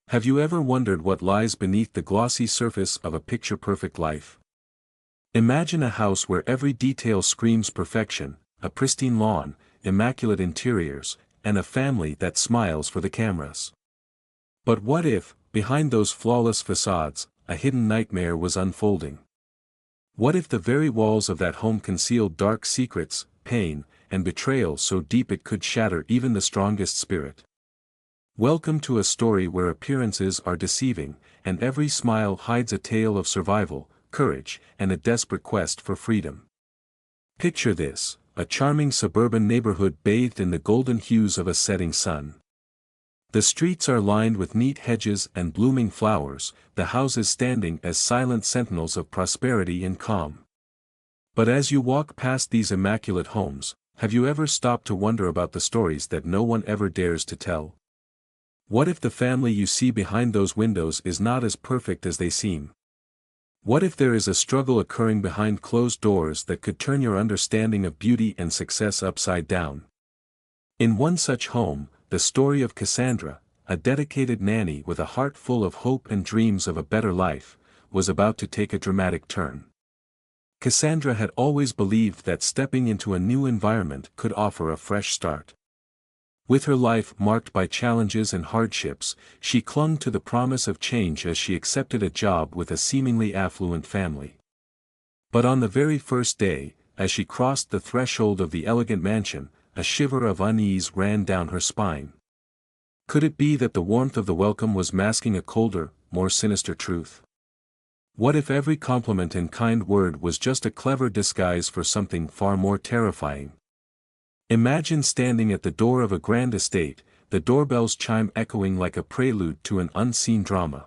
Have you ever wondered what lies beneath the glossy surface of a picture-perfect life? Imagine a house where every detail screams perfection, a pristine lawn, immaculate interiors, and a family that smiles for the cameras. But what if, behind those flawless facades, a hidden nightmare was unfolding? What if the very walls of that home concealed dark secrets, pain, and betrayal so deep it could shatter even the strongest spirit? Welcome to a story where appearances are deceiving, and every smile hides a tale of survival, courage, and a desperate quest for freedom. Picture this, a charming suburban neighborhood bathed in the golden hues of a setting sun. The streets are lined with neat hedges and blooming flowers, the houses standing as silent sentinels of prosperity and calm. But as you walk past these immaculate homes, have you ever stopped to wonder about the stories that no one ever dares to tell? What if the family you see behind those windows is not as perfect as they seem? What if there is a struggle occurring behind closed doors that could turn your understanding of beauty and success upside down? In one such home, the story of Cassandra, a dedicated nanny with a heart full of hope and dreams of a better life, was about to take a dramatic turn. Cassandra had always believed that stepping into a new environment could offer a fresh start. With her life marked by challenges and hardships, she clung to the promise of change as she accepted a job with a seemingly affluent family. But on the very first day, as she crossed the threshold of the elegant mansion, a shiver of unease ran down her spine. Could it be that the warmth of the welcome was masking a colder, more sinister truth? What if every compliment and kind word was just a clever disguise for something far more terrifying? Imagine standing at the door of a grand estate, the doorbell's chime echoing like a prelude to an unseen drama.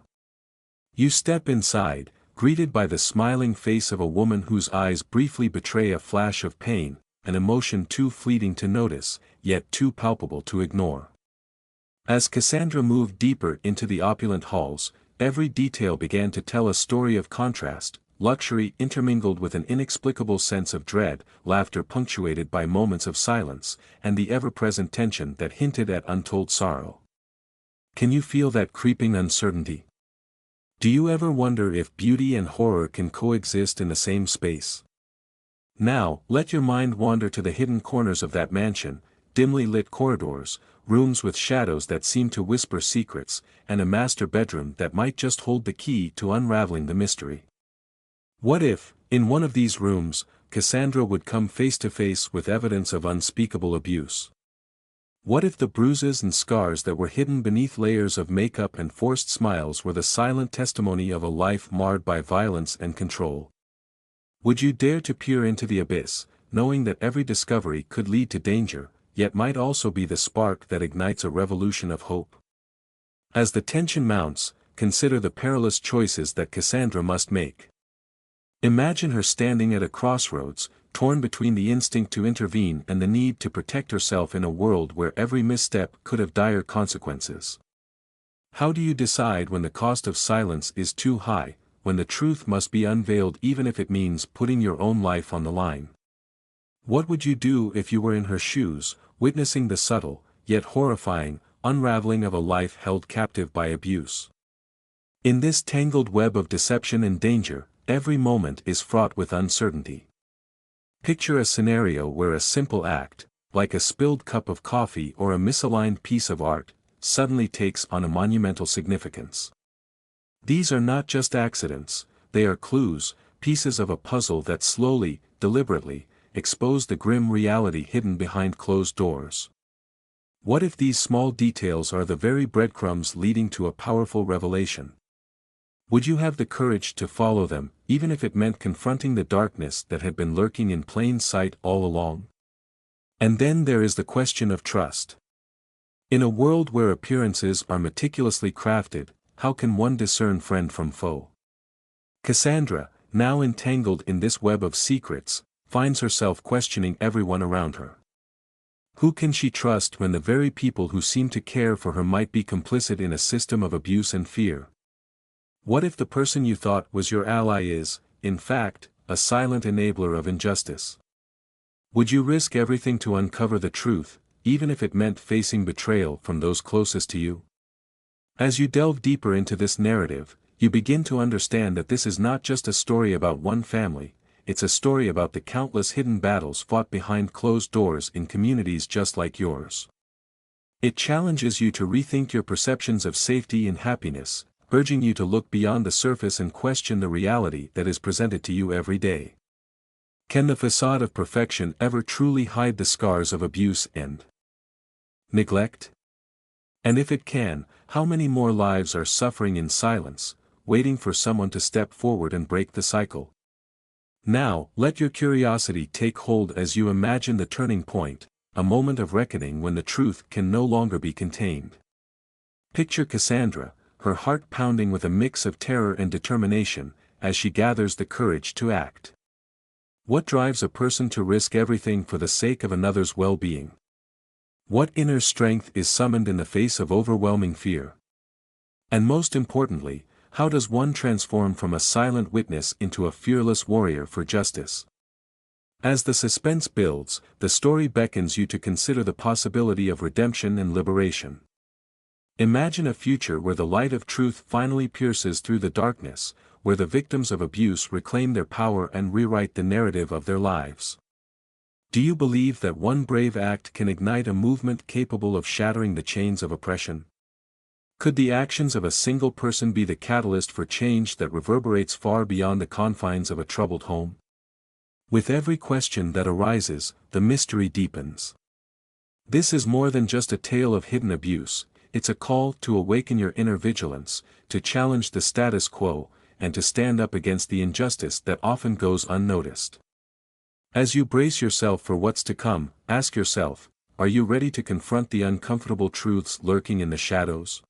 You step inside, greeted by the smiling face of a woman whose eyes briefly betray a flash of pain, an emotion too fleeting to notice, yet too palpable to ignore. As Cassandra moved deeper into the opulent halls, every detail began to tell a story of contrast, luxury intermingled with an inexplicable sense of dread, laughter punctuated by moments of silence, and the ever-present tension that hinted at untold sorrow. Can you feel that creeping uncertainty? Do you ever wonder if beauty and horror can coexist in the same space? Now, let your mind wander to the hidden corners of that mansion, dimly lit corridors, rooms with shadows that seem to whisper secrets, and a master bedroom that might just hold the key to unraveling the mystery. What if, in one of these rooms, Cassandra would come face to face with evidence of unspeakable abuse? What if the bruises and scars that were hidden beneath layers of makeup and forced smiles were the silent testimony of a life marred by violence and control? Would you dare to peer into the abyss, knowing that every discovery could lead to danger, yet might also be the spark that ignites a revolution of hope? As the tension mounts, consider the perilous choices that Cassandra must make. Imagine her standing at a crossroads, torn between the instinct to intervene and the need to protect herself in a world where every misstep could have dire consequences. How do you decide when the cost of silence is too high, when the truth must be unveiled even if it means putting your own life on the line? What would you do if you were in her shoes, witnessing the subtle, yet horrifying, unraveling of a life held captive by abuse? In this tangled web of deception and danger, every moment is fraught with uncertainty. Picture a scenario where a simple act, like a spilled cup of coffee or a misaligned piece of art, suddenly takes on a monumental significance. These are not just accidents, they are clues, pieces of a puzzle that slowly, deliberately, expose the grim reality hidden behind closed doors. What if these small details are the very breadcrumbs leading to a powerful revelation? Would you have the courage to follow them, even if it meant confronting the darkness that had been lurking in plain sight all along? And then there is the question of trust. In a world where appearances are meticulously crafted, how can one discern friend from foe? Cassandra, now entangled in this web of secrets, finds herself questioning everyone around her. Who can she trust when the very people who seem to care for her might be complicit in a system of abuse and fear? What if the person you thought was your ally is, in fact, a silent enabler of injustice? Would you risk everything to uncover the truth, even if it meant facing betrayal from those closest to you? As you delve deeper into this narrative, you begin to understand that this is not just a story about one family, it's a story about the countless hidden battles fought behind closed doors in communities just like yours. It challenges you to rethink your perceptions of safety and happiness, urging you to look beyond the surface and question the reality that is presented to you every day. Can the facade of perfection ever truly hide the scars of abuse and neglect? And if it can, how many more lives are suffering in silence, waiting for someone to step forward and break the cycle? Now, let your curiosity take hold as you imagine the turning point, a moment of reckoning when the truth can no longer be contained. Picture Cassandra, her heart pounding with a mix of terror and determination, as she gathers the courage to act. What drives a person to risk everything for the sake of another's well-being? What inner strength is summoned in the face of overwhelming fear? And most importantly, how does one transform from a silent witness into a fearless warrior for justice? As the suspense builds, the story beckons you to consider the possibility of redemption and liberation. Imagine a future where the light of truth finally pierces through the darkness, where the victims of abuse reclaim their power and rewrite the narrative of their lives. Do you believe that one brave act can ignite a movement capable of shattering the chains of oppression? Could the actions of a single person be the catalyst for change that reverberates far beyond the confines of a troubled home? With every question that arises, the mystery deepens. This is more than just a tale of hidden abuse, it's a call to awaken your inner vigilance, to challenge the status quo, and to stand up against the injustice that often goes unnoticed. As you brace yourself for what's to come, ask yourself, are you ready to confront the uncomfortable truths lurking in the shadows?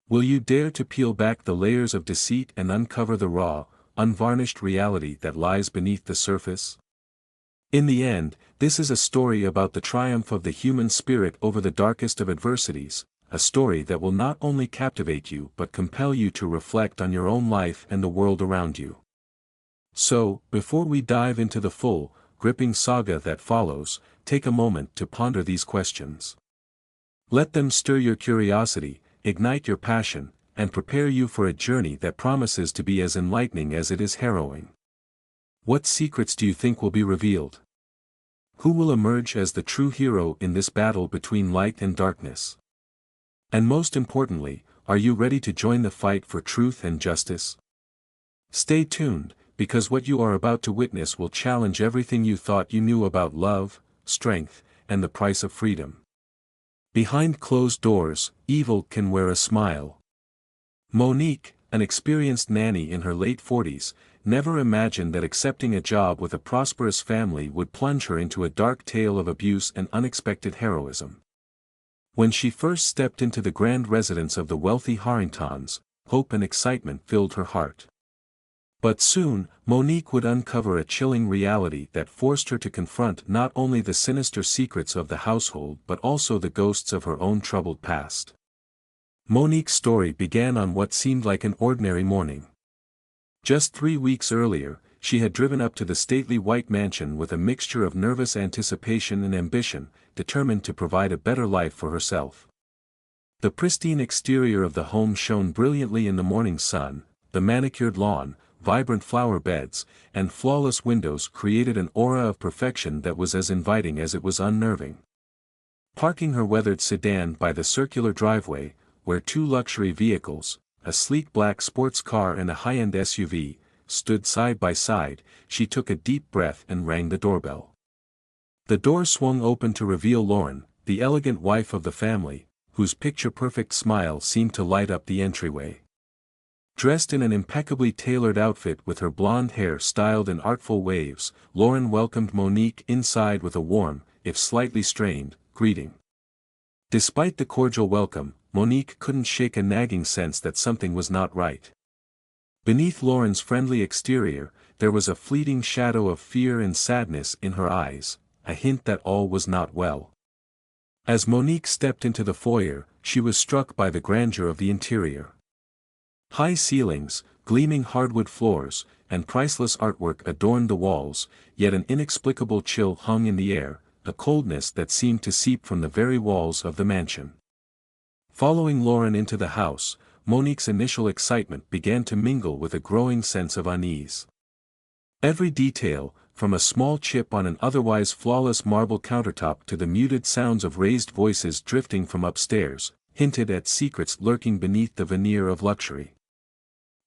Will you dare to peel back the layers of deceit and uncover the raw, unvarnished reality that lies beneath the surface? In the end, this is a story about the triumph of the human spirit over the darkest of adversities, a story that will not only captivate you but compel you to reflect on your own life and the world around you. So, before we dive into the full, gripping saga that follows, take a moment to ponder these questions. Let them stir your curiosity, ignite your passion, and prepare you for a journey that promises to be as enlightening as it is harrowing. What secrets do you think will be revealed? Who will emerge as the true hero in this battle between light and darkness? And most importantly, are you ready to join the fight for truth and justice? Stay tuned, because what you are about to witness will challenge everything you thought you knew about love, strength, and the price of freedom. Behind closed doors, evil can wear a smile. Monique, an experienced nanny in her late 40s, never imagined that accepting a job with a prosperous family would plunge her into a dark tale of abuse and unexpected heroism. When she first stepped into the grand residence of the wealthy Harringtons, hope and excitement filled her heart. But soon, Monique would uncover a chilling reality that forced her to confront not only the sinister secrets of the household but also the ghosts of her own troubled past. Monique's story began on what seemed like an ordinary morning. Just 3 weeks earlier, she had driven up to the stately white mansion with a mixture of nervous anticipation and ambition, determined to provide a better life for herself. The pristine exterior of the home shone brilliantly in the morning sun, the manicured lawn, vibrant flower beds, and flawless windows created an aura of perfection that was as inviting as it was unnerving. Parking her weathered sedan by the circular driveway, where 2 luxury vehicles, a sleek black sports car and a high-end SUV, stood side by side, she took a deep breath and rang the doorbell. The door swung open to reveal Lauren, the elegant wife of the family, whose picture-perfect smile seemed to light up the entryway. Dressed in an impeccably tailored outfit with her blonde hair styled in artful waves, Lauren welcomed Monique inside with a warm, if slightly strained, greeting. Despite the cordial welcome, Monique couldn't shake a nagging sense that something was not right. Beneath Lauren's friendly exterior, there was a fleeting shadow of fear and sadness in her eyes, a hint that all was not well. As Monique stepped into the foyer, she was struck by the grandeur of the interior. High ceilings, gleaming hardwood floors, and priceless artwork adorned the walls, yet an inexplicable chill hung in the air, a coldness that seemed to seep from the very walls of the mansion. Following Lauren into the house, Monique's initial excitement began to mingle with a growing sense of unease. Every detail, from a small chip on an otherwise flawless marble countertop to the muted sounds of raised voices drifting from upstairs, hinted at secrets lurking beneath the veneer of luxury.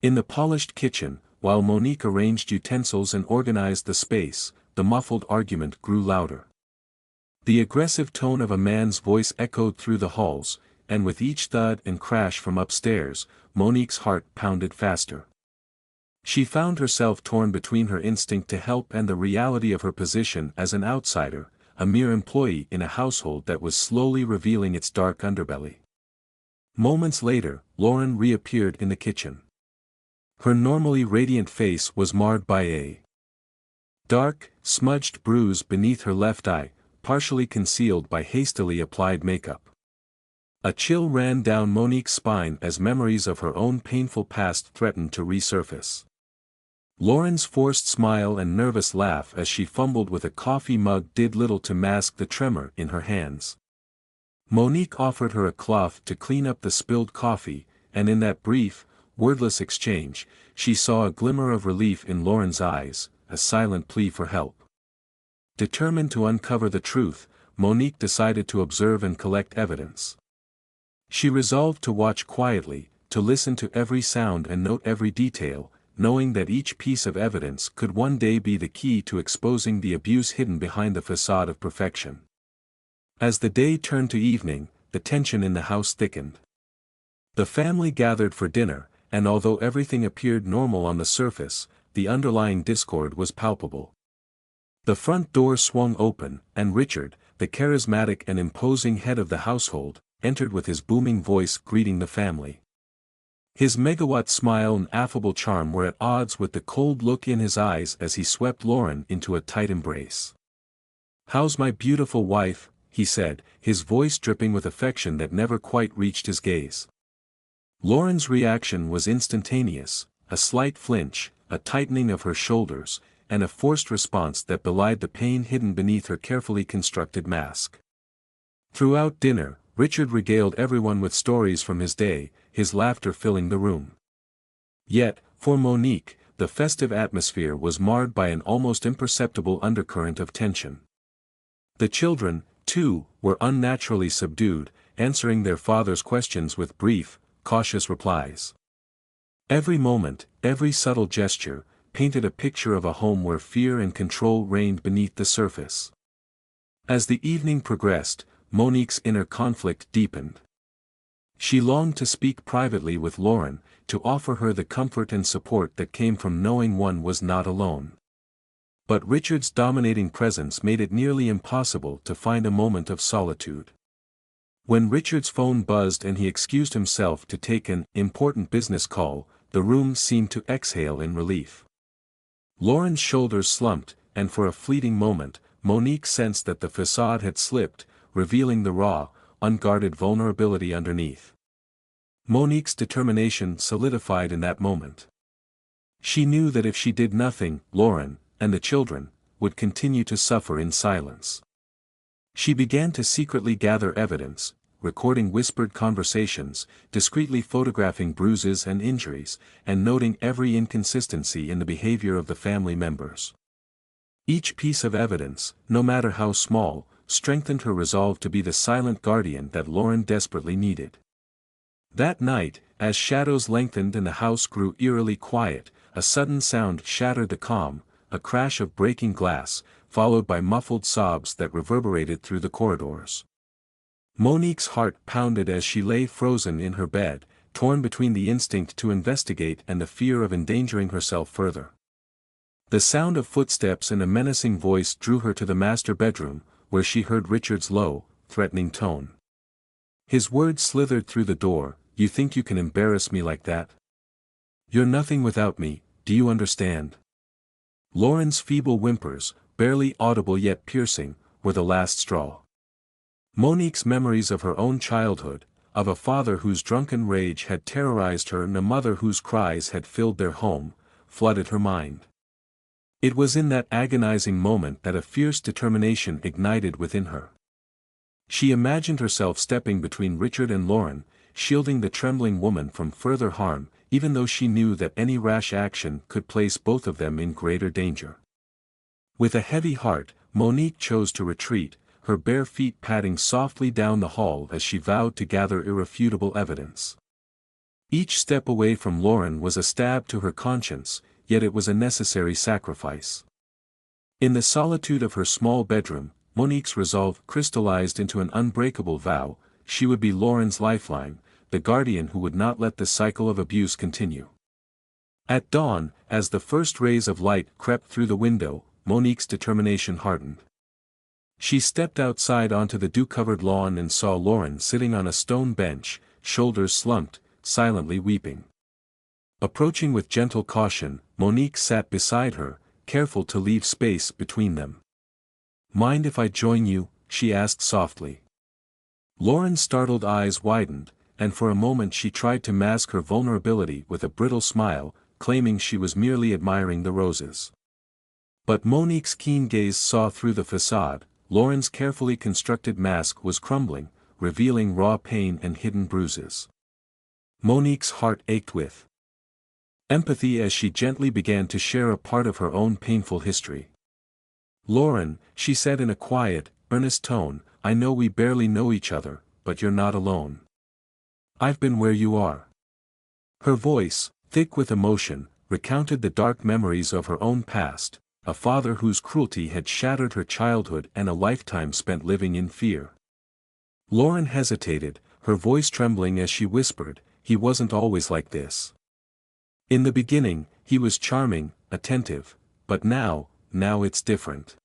In the polished kitchen, while Monique arranged utensils and organized the space, the muffled argument grew louder. The aggressive tone of a man's voice echoed through the halls, and with each thud and crash from upstairs, Monique's heart pounded faster. She found herself torn between her instinct to help and the reality of her position as an outsider, a mere employee in a household that was slowly revealing its dark underbelly. Moments later, Lauren reappeared in the kitchen. Her normally radiant face was marred by a dark, smudged bruise beneath her left eye, partially concealed by hastily applied makeup. A chill ran down Monique's spine as memories of her own painful past threatened to resurface. Lauren's forced smile and nervous laugh as she fumbled with a coffee mug did little to mask the tremor in her hands. Monique offered her a cloth to clean up the spilled coffee, and in that brief, wordless exchange, she saw a glimmer of relief in Lauren's eyes, a silent plea for help. Determined to uncover the truth, Monique decided to observe and collect evidence. She resolved to watch quietly, to listen to every sound and note every detail, knowing that each piece of evidence could one day be the key to exposing the abuse hidden behind the facade of perfection. As the day turned to evening, the tension in the house thickened. The family gathered for dinner, and although everything appeared normal on the surface, the underlying discord was palpable. The front door swung open, and Richard, the charismatic and imposing head of the household, entered with his booming voice greeting the family. His megawatt smile and affable charm were at odds with the cold look in his eyes as he swept Lauren into a tight embrace. "How's my beautiful wife?" he said, his voice dripping with affection that never quite reached his gaze. Lauren's reaction was instantaneous, a slight flinch, a tightening of her shoulders, and a forced response that belied the pain hidden beneath her carefully constructed mask. Throughout dinner, Richard regaled everyone with stories from his day, his laughter filling the room. Yet, for Monique, the festive atmosphere was marred by an almost imperceptible undercurrent of tension. The children, too, were unnaturally subdued, answering their father's questions with brief, cautious replies. Every moment, every subtle gesture, painted a picture of a home where fear and control reigned beneath the surface. As the evening progressed, Monique's inner conflict deepened. She longed to speak privately with Lauren, to offer her the comfort and support that came from knowing one was not alone. But Richard's dominating presence made it nearly impossible to find a moment of solitude. When Richard's phone buzzed and he excused himself to take an important business call, the room seemed to exhale in relief. Lauren's shoulders slumped, and for a fleeting moment, Monique sensed that the facade had slipped, revealing the raw, unguarded vulnerability underneath. Monique's determination solidified in that moment. She knew that if she did nothing, Lauren, and the children, would continue to suffer in silence. She began to secretly gather evidence, recording whispered conversations, discreetly photographing bruises and injuries, and noting every inconsistency in the behavior of the family members. Each piece of evidence, no matter how small, strengthened her resolve to be the silent guardian that Lauren desperately needed. That night, as shadows lengthened and the house grew eerily quiet, a sudden sound shattered the calm, a crash of breaking glass, followed by muffled sobs that reverberated through the corridors. Monique's heart pounded as she lay frozen in her bed, torn between the instinct to investigate and the fear of endangering herself further. The sound of footsteps and a menacing voice drew her to the master bedroom, where she heard Richard's low, threatening tone. His words slithered through the door, "You think you can embarrass me like that? You're nothing without me, do you understand?" Lauren's feeble whimpers, barely audible yet piercing, were the last straw. Monique's memories of her own childhood, of a father whose drunken rage had terrorized her and a mother whose cries had filled their home, flooded her mind. It was in that agonizing moment that a fierce determination ignited within her. She imagined herself stepping between Richard and Lauren, shielding the trembling woman from further harm, even though she knew that any rash action could place both of them in greater danger. With a heavy heart, Monique chose to retreat, her bare feet padding softly down the hall as she vowed to gather irrefutable evidence. Each step away from Lauren was a stab to her conscience, yet it was a necessary sacrifice. In the solitude of her small bedroom, Monique's resolve crystallized into an unbreakable vow: she would be Lauren's lifeline, the guardian who would not let the cycle of abuse continue. At dawn, as the first rays of light crept through the window, Monique's determination hardened. She stepped outside onto the dew-covered lawn and saw Lauren sitting on a stone bench, shoulders slumped, silently weeping. Approaching with gentle caution, Monique sat beside her, careful to leave space between them. "Mind if I join you?" she asked softly. Lauren's startled eyes widened, and for a moment she tried to mask her vulnerability with a brittle smile, claiming she was merely admiring the roses. But Monique's keen gaze saw through the facade. Lauren's carefully constructed mask was crumbling, revealing raw pain and hidden bruises. Monique's heart ached with empathy as she gently began to share a part of her own painful history. "Lauren," she said in a quiet, earnest tone, "I know we barely know each other, but you're not alone. I've been where you are." Her voice, thick with emotion, recounted the dark memories of her own past, a father whose cruelty had shattered her childhood and a lifetime spent living in fear. Lauren hesitated, her voice trembling as she whispered, "He wasn't always like this. In the beginning, he was charming, attentive, but now it's different."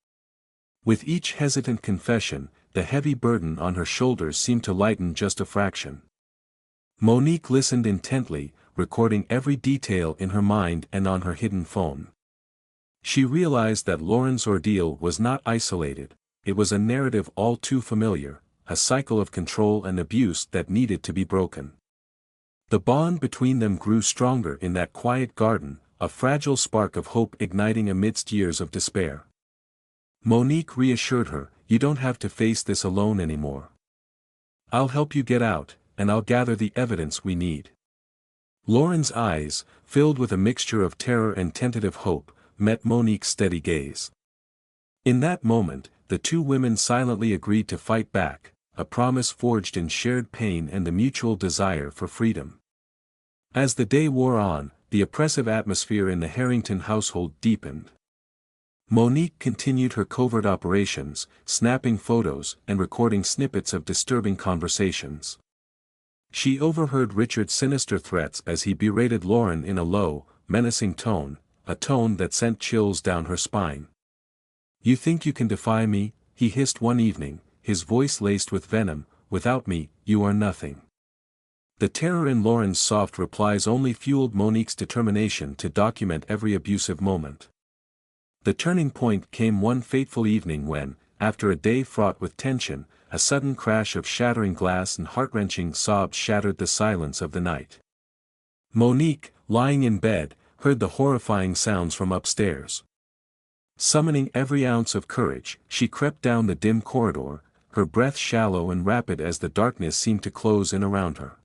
With each hesitant confession, the heavy burden on her shoulders seemed to lighten just a fraction. Monique listened intently, recording every detail in her mind and on her hidden phone. She realized that Lauren's ordeal was not isolated, it was a narrative all too familiar, a cycle of control and abuse that needed to be broken. The bond between them grew stronger in that quiet garden, a fragile spark of hope igniting amidst years of despair. Monique reassured her, "You don't have to face this alone anymore. I'll help you get out, and I'll gather the evidence we need." Lauren's eyes, filled with a mixture of terror and tentative hope, met Monique's steady gaze. In that moment, the two women silently agreed to fight back, a promise forged in shared pain and the mutual desire for freedom. As the day wore on, the oppressive atmosphere in the Harrington household deepened. Monique continued her covert operations, snapping photos and recording snippets of disturbing conversations. She overheard Richard's sinister threats as he berated Lauren in a low, menacing tone, a tone that sent chills down her spine. "You think you can defy me?" he hissed one evening, his voice laced with venom. "Without me, you are nothing." The terror in Lauren's soft replies only fueled Monique's determination to document every abusive moment. The turning point came one fateful evening when, after a day fraught with tension, a sudden crash of shattering glass and heart-wrenching sobs shattered the silence of the night. Monique, lying in bed, heard the horrifying sounds from upstairs. Summoning every ounce of courage, she crept down the dim corridor, her breath shallow and rapid as the darkness seemed to close in around her.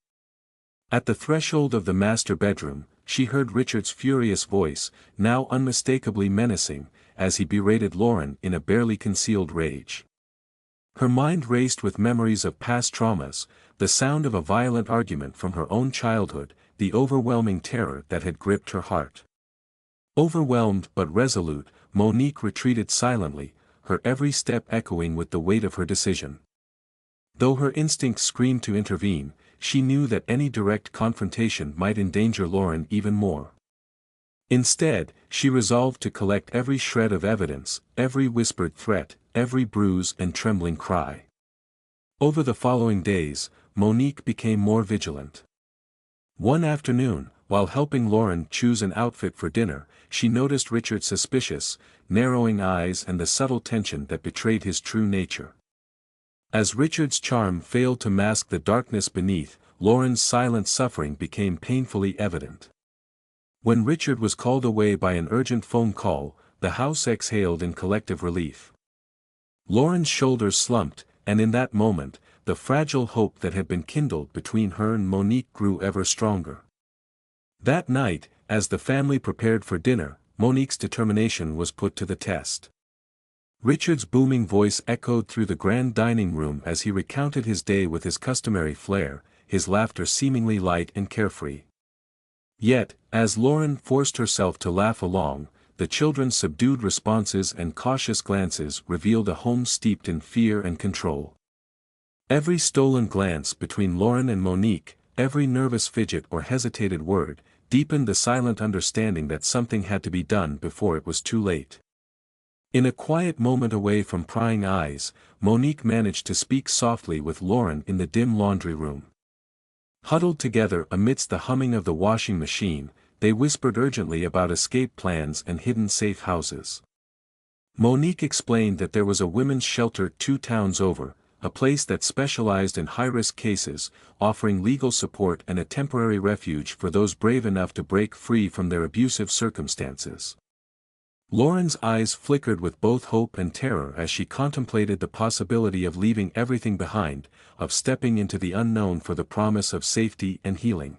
At the threshold of the master bedroom, she heard Richard's furious voice, now unmistakably menacing, as he berated Lauren in a barely concealed rage. Her mind raced with memories of past traumas, the sound of a violent argument from her own childhood, the overwhelming terror that had gripped her heart. Overwhelmed but resolute, Monique retreated silently, her every step echoing with the weight of her decision. Though her instincts screamed to intervene, she knew that any direct confrontation might endanger Lauren even more. Instead, she resolved to collect every shred of evidence, every whispered threat, every bruise and trembling cry. Over the following days, Monique became more vigilant. One afternoon, while helping Lauren choose an outfit for dinner, she noticed Richard's suspicious, narrowing eyes and the subtle tension that betrayed his true nature. As Richard's charm failed to mask the darkness beneath, Lauren's silent suffering became painfully evident. When Richard was called away by an urgent phone call, the house exhaled in collective relief. Lauren's shoulders slumped, and in that moment, the fragile hope that had been kindled between her and Monique grew ever stronger. That night, as the family prepared for dinner, Monique's determination was put to the test. Richard's booming voice echoed through the grand dining room as he recounted his day with his customary flair, his laughter seemingly light and carefree. Yet, as Lauren forced herself to laugh along, the children's subdued responses and cautious glances revealed a home steeped in fear and control. Every stolen glance between Lauren and Monique, every nervous fidget or hesitated word, deepened the silent understanding that something had to be done before it was too late. In a quiet moment away from prying eyes, Monique managed to speak softly with Lauren in the dim laundry room. Huddled together amidst the humming of the washing machine, they whispered urgently about escape plans and hidden safe houses. Monique explained that there was a women's shelter 2 towns over, a place that specialized in high-risk cases, offering legal support and a temporary refuge for those brave enough to break free from their abusive circumstances. Lauren's eyes flickered with both hope and terror as she contemplated the possibility of leaving everything behind, of stepping into the unknown for the promise of safety and healing.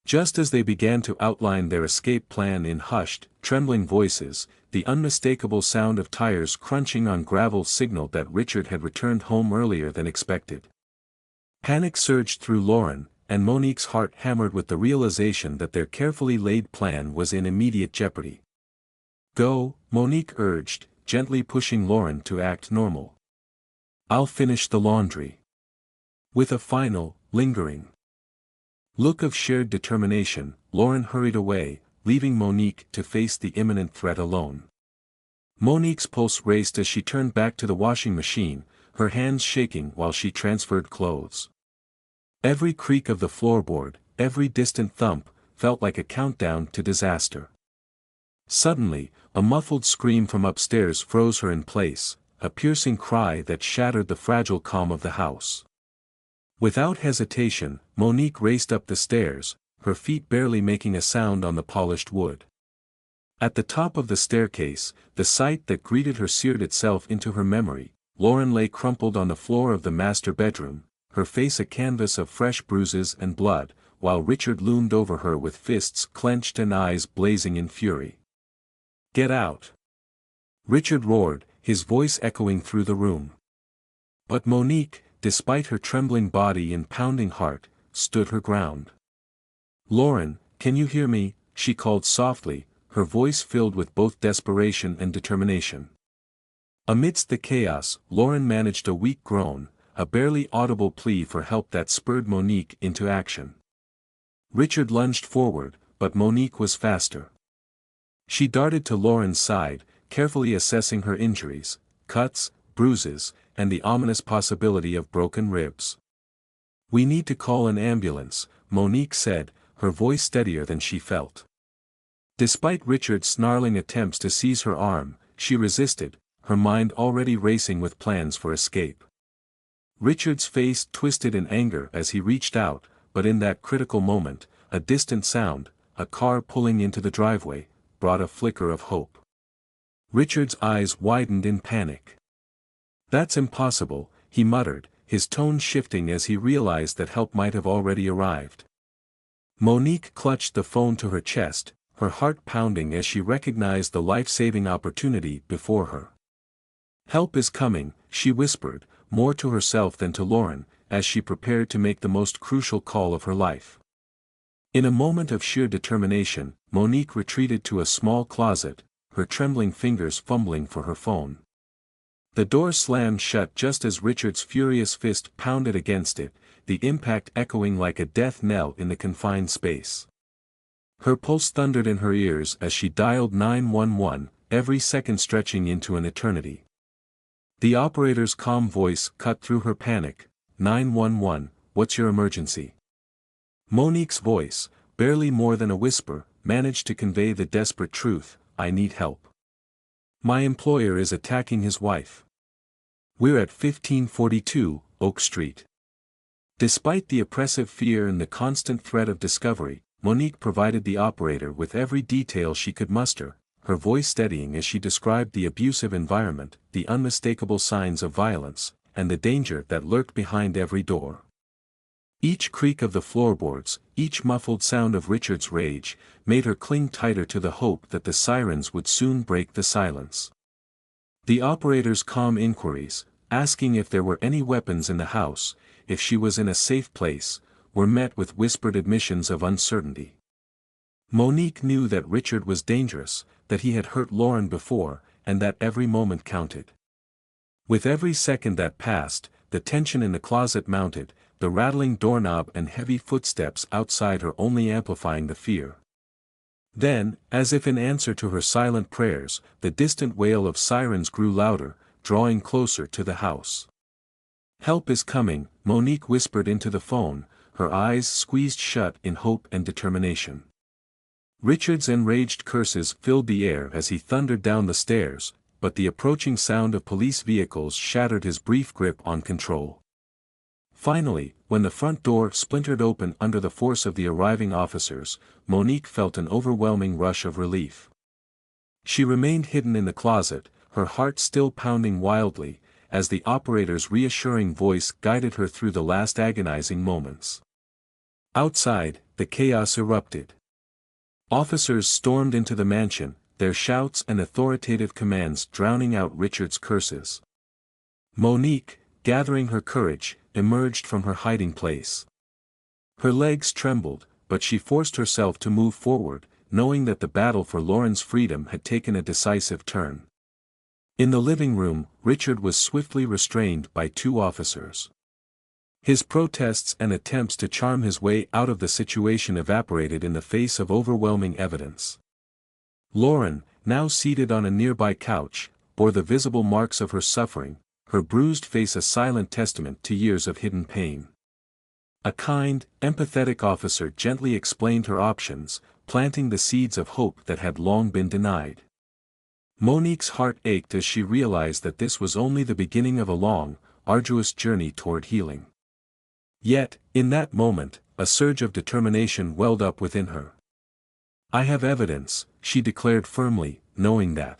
Just as they began to outline their escape plan in hushed, trembling voices, the unmistakable sound of tires crunching on gravel signaled that Richard had returned home earlier than expected. Panic surged through Lauren, and Monique's heart hammered with the realization that their carefully laid plan was in immediate jeopardy. "Go," Monique urged, gently pushing Lauren to act normal. "I'll finish the laundry." With a final, lingering look of shared determination, Lauren hurried away, leaving Monique to face the imminent threat alone. Monique's pulse raced as she turned back to the washing machine, her hands shaking while she transferred clothes. Every creak of the floorboard, every distant thump, felt like a countdown to disaster. Suddenly, a muffled scream from upstairs froze her in place, a piercing cry that shattered the fragile calm of the house. Without hesitation, Monique raced up the stairs, her feet barely making a sound on the polished wood. At the top of the staircase, the sight that greeted her seared itself into her memory. Lauren lay crumpled on the floor of the master bedroom, her face a canvas of fresh bruises and blood, while Richard loomed over her with fists clenched and eyes blazing in fury. "Get out!" Richard roared, his voice echoing through the room. But Monique, despite her trembling body and pounding heart, stood her ground. "Lauren, can you hear me?" she called softly, her voice filled with both desperation and determination. Amidst the chaos, Lauren managed a weak groan, a barely audible plea for help that spurred Monique into action. Richard lunged forward, but Monique was faster. She darted to Lauren's side, carefully assessing her injuries, cuts, bruises, and the ominous possibility of broken ribs. "We need to call an ambulance," Monique said, her voice steadier than she felt. Despite Richard's snarling attempts to seize her arm, she resisted, her mind already racing with plans for escape. Richard's face twisted in anger as he reached out, but in that critical moment, a distant sound, a car pulling into the driveway, brought a flicker of hope. Richard's eyes widened in panic. "That's impossible," he muttered, his tone shifting as he realized that help might have already arrived. Monique clutched the phone to her chest, her heart pounding as she recognized the life-saving opportunity before her. "Help is coming," she whispered, more to herself than to Lauren, as she prepared to make the most crucial call of her life. In a moment of sheer determination, Monique retreated to a small closet, her trembling fingers fumbling for her phone. The door slammed shut just as Richard's furious fist pounded against it, the impact echoing like a death knell in the confined space. Her pulse thundered in her ears as she dialed 911, every second stretching into an eternity. The operator's calm voice cut through her panic. 911, what's your emergency?" Monique's voice, barely more than a whisper, managed to convey the desperate truth, "I need help. My employer is attacking his wife. We're at 1542, Oak Street." Despite the oppressive fear and the constant threat of discovery, Monique provided the operator with every detail she could muster, her voice steadying as she described the abusive environment, the unmistakable signs of violence, and the danger that lurked behind every door. Each creak of the floorboards, each muffled sound of Richard's rage, made her cling tighter to the hope that the sirens would soon break the silence. The operator's calm inquiries, asking if there were any weapons in the house, if she was in a safe place, were met with whispered admissions of uncertainty. Monique knew that Richard was dangerous, that he had hurt Lauren before, and that every moment counted. With every second that passed, the tension in the closet mounted, the rattling doorknob and heavy footsteps outside her only amplifying the fear. Then, as if in answer to her silent prayers, the distant wail of sirens grew louder, drawing closer to the house. "Help is coming," Monique whispered into the phone, her eyes squeezed shut in hope and determination. Richard's enraged curses filled the air as he thundered down the stairs, but the approaching sound of police vehicles shattered his brief grip on control. Finally, when the front door splintered open under the force of the arriving officers, Monique felt an overwhelming rush of relief. She remained hidden in the closet, her heart still pounding wildly, as the operator's reassuring voice guided her through the last agonizing moments. Outside, the chaos erupted. Officers stormed into the mansion, their shouts and authoritative commands drowning out Richard's curses. Monique, gathering her courage, emerged from her hiding place. Her legs trembled, but she forced herself to move forward, knowing that the battle for Lauren's freedom had taken a decisive turn. In the living room, Richard was swiftly restrained by two officers. His protests and attempts to charm his way out of the situation evaporated in the face of overwhelming evidence. Lauren, now seated on a nearby couch, bore the visible marks of her suffering, her bruised face a silent testament to years of hidden pain. A kind, empathetic officer gently explained her options, planting the seeds of hope that had long been denied. Monique's heart ached as she realized that this was only the beginning of a long, arduous journey toward healing. Yet, in that moment, a surge of determination welled up within her. "I have evidence," she declared firmly, knowing that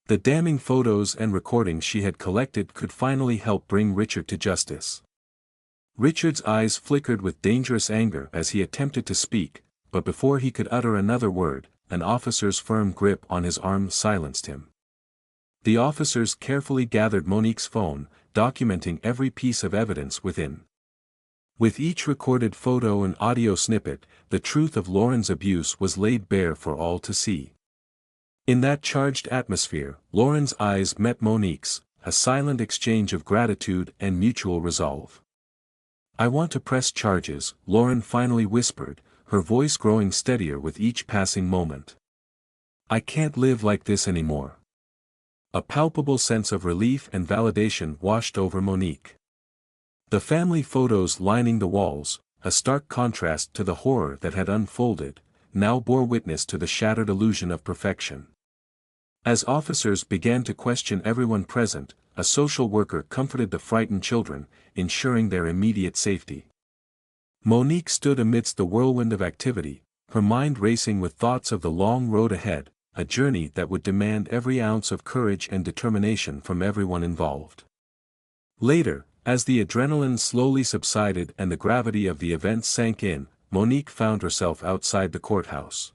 the damning photos and recordings she had collected could finally help bring Richard to justice. Richard's eyes flickered with dangerous anger as he attempted to speak, but before he could utter another word, an officer's firm grip on his arm silenced him. The officers carefully gathered Monique's phone, documenting every piece of evidence within. With each recorded photo and audio snippet, the truth of Lauren's abuse was laid bare for all to see. In that charged atmosphere, Lauren's eyes met Monique's, a silent exchange of gratitude and mutual resolve. "I want to press charges," Lauren finally whispered, her voice growing steadier with each passing moment. "I can't live like this anymore." A palpable sense of relief and validation washed over Monique. The family photos lining the walls, a stark contrast to the horror that had unfolded, now bore witness to the shattered illusion of perfection. As officers began to question everyone present, a social worker comforted the frightened children, ensuring their immediate safety. Monique stood amidst the whirlwind of activity, her mind racing with thoughts of the long road ahead, a journey that would demand every ounce of courage and determination from everyone involved. Later, as the adrenaline slowly subsided and the gravity of the events sank in, Monique found herself outside the courthouse.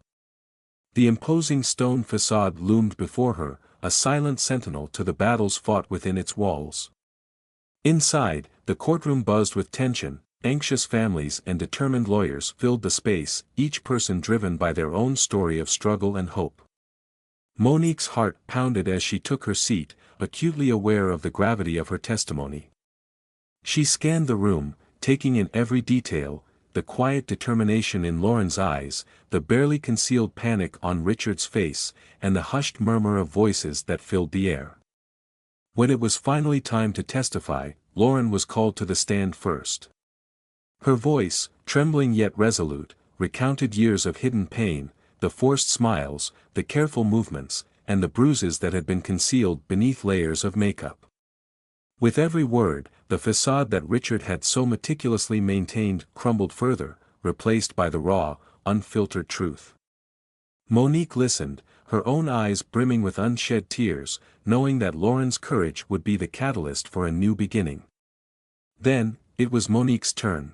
The imposing stone facade loomed before her, a silent sentinel to the battles fought within its walls. Inside, the courtroom buzzed with tension, anxious families and determined lawyers filled the space, each person driven by their own story of struggle and hope. Monique's heart pounded as she took her seat, acutely aware of the gravity of her testimony. She scanned the room, taking in every detail, the quiet determination in Lauren's eyes, the barely concealed panic on Richard's face, and the hushed murmur of voices that filled the air. When it was finally time to testify, Lauren was called to the stand first. Her voice, trembling yet resolute, recounted years of hidden pain, the forced smiles, the careful movements, and the bruises that had been concealed beneath layers of makeup. With every word, the facade that Richard had so meticulously maintained crumbled further, replaced by the raw, unfiltered truth. Monique listened, her own eyes brimming with unshed tears, knowing that Lauren's courage would be the catalyst for a new beginning. Then, it was Monique's turn.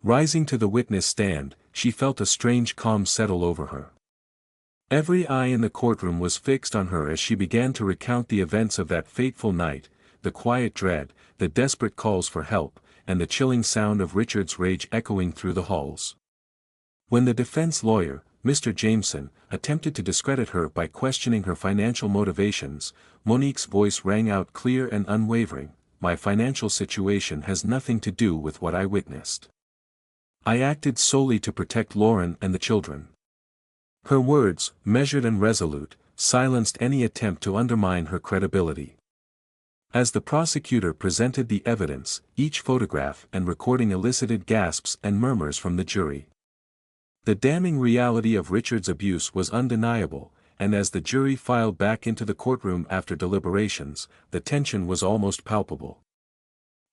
Rising to the witness stand, she felt a strange calm settle over her. Every eye in the courtroom was fixed on her as she began to recount the events of that fateful night, the quiet dread, the desperate calls for help, and the chilling sound of Richard's rage echoing through the halls. When the defense lawyer, Mr. Jameson, attempted to discredit her by questioning her financial motivations, Monique's voice rang out clear and unwavering, "My financial situation has nothing to do with what I witnessed. I acted solely to protect Lauren and the children." Her words, measured and resolute, silenced any attempt to undermine her credibility. As the prosecutor presented the evidence, each photograph and recording elicited gasps and murmurs from the jury. The damning reality of Richard's abuse was undeniable, and as the jury filed back into the courtroom after deliberations, the tension was almost palpable.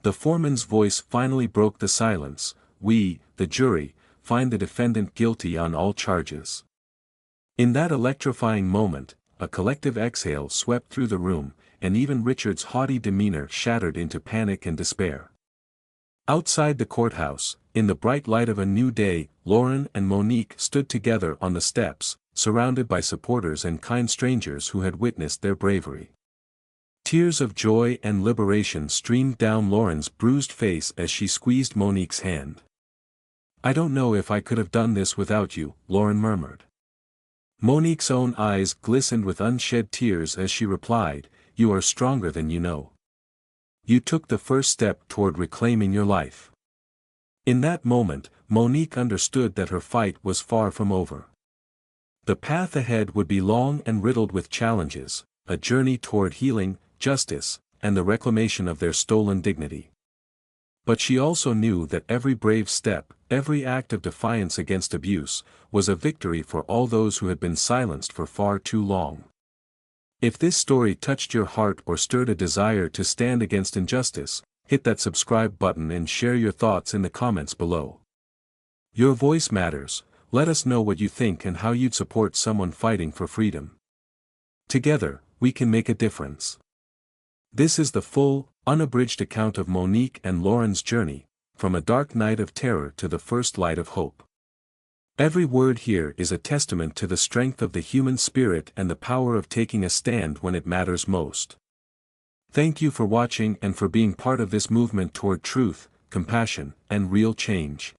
The foreman's voice finally broke the silence: "We, the jury, find the defendant guilty on all charges." In that electrifying moment, a collective exhale swept through the room, and even Richard's haughty demeanor shattered into panic and despair. Outside the courthouse, in the bright light of a new day, Lauren and Monique stood together on the steps, surrounded by supporters and kind strangers who had witnessed their bravery. Tears of joy and liberation streamed down Lauren's bruised face as she squeezed Monique's hand. "I don't know if I could have done this without you," Lauren murmured. Monique's own eyes glistened with unshed tears as she replied, "You are stronger than you know. You took the first step toward reclaiming your life." In that moment, Monique understood that her fight was far from over. The path ahead would be long and riddled with challenges, a journey toward healing, justice, and the reclamation of their stolen dignity. But she also knew that every brave step, every act of defiance against abuse, was a victory for all those who had been silenced for far too long. If this story touched your heart or stirred a desire to stand against injustice, hit that subscribe button and share your thoughts in the comments below. Your voice matters. Let us know what you think and how you'd support someone fighting for freedom. Together, we can make a difference. This is the full, unabridged account of Monique and Lauren's journey, from a dark night of terror to the first light of hope. Every word here is a testament to the strength of the human spirit and the power of taking a stand when it matters most. Thank you for watching and for being part of this movement toward truth, compassion, and real change.